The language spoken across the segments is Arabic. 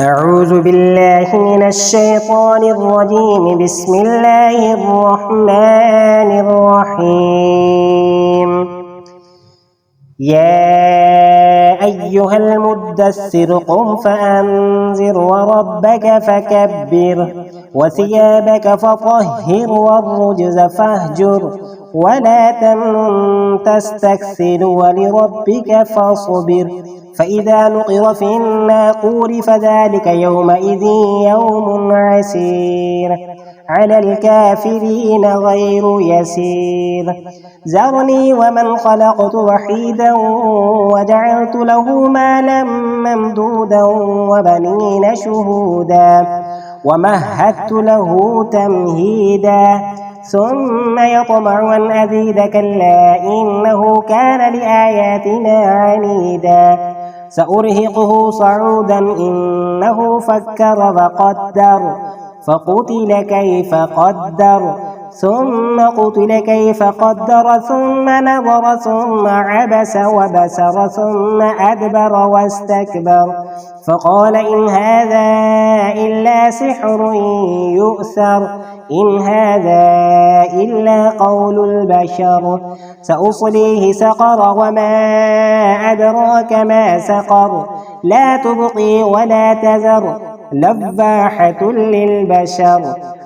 أعوذ بالله من الشيطان الرجيم. بسم الله الرحمن الرحيم. يا أيها المدثر قم فأنذر وربك فكبر وثيابك فطهر والرجز فاهجر ولا تمنن تستكثر ولربك فاصبر. فإذا نقر في الناقور فذلك يومئذ يوم عسير على الكافرين غير يسير. ذرني ومن خلقت وحيدا وجعلت له مالا ممدودا وبنين شهودا ومهدت له تمهيدا ثم يطمع أن أزيد كلا إنه كان لآياتنا عنيدا. سأرهقه صعودا إنه فكر فقدر فقتل كيف قدر ثم قتل كيف قدر ثم نظر ثم عبس وبسر ثم أدبر واستكبر فقال إن هذا إلا سحر يؤثر إن هذا إلا قول البشر. سأصليه سقر وما أدراك ما سقر لا تبقي ولا تذر لفاحة للبشر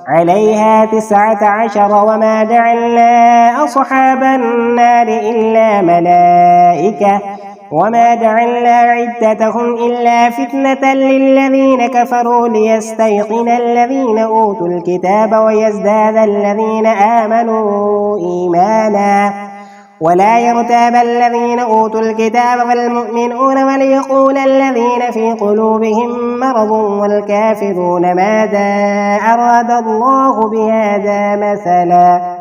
عليها 19 وما جعلنا أصحاب النار إلا ملائكة وما جعلنا عدتهم إلا فتنة للذين كفروا ليستيقن الذين أوتوا الكتاب ويزداد الذين آمنوا إيمانا ولا يرتاب الذين أوتوا الكتاب والمؤمنون وليقول الذين في قلوبهم مرض والكافرون ماذا أراد الله بهذا مثلا.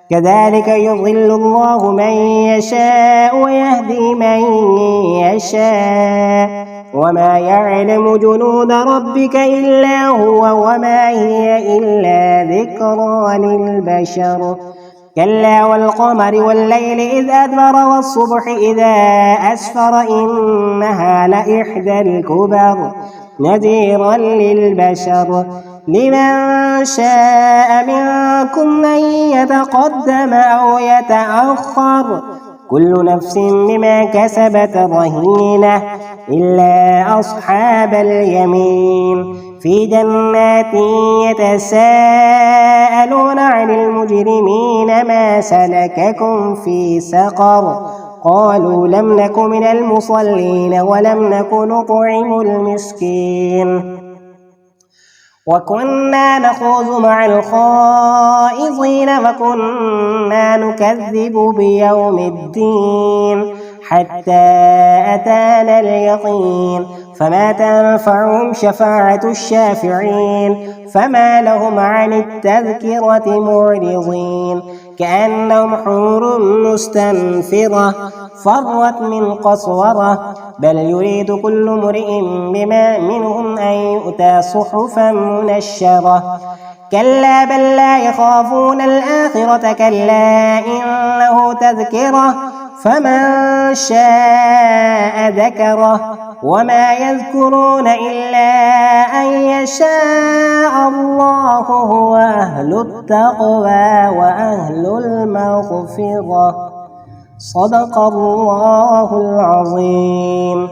كذلك يضل الله من يشاء ويهدي من يشاء وما يعلم جنود ربك إلا هو وما هي إلا ذكرى للبشر. كلا والقمر والليل إذ أدبر والصبح إذا أسفر إنها لإحدى الكبر نذيرا للبشر. لمن شاء منكم أن يتقدم أو يتأخر كل نفس بما كسبت رهينة إلا أصحاب اليمين في جنات يتساءلون عن المجرمين ما سلككم في سقر قالوا لم نك من المصلين ولم نك نطعم المسكين وكنا نخوض مع الخائضين وكنا نكذب بيوم الدين حتى أتانا اليقين فما تنفعهم شفاعة الشافعين فما لهم عن التذكرة معرضين كأنهم حور مستنفرة فرت من قسورة بل يريد كل امرئ بما منهم أن يؤتى صحفا منشرة كلا بل لا يخافون الآخرة كلا إنه تذكرة فمن شاء ذكره وما يذكرون إلا أن يشاء الله هو أهل التقوى وأهل المغفرة. صدق الله العظيم.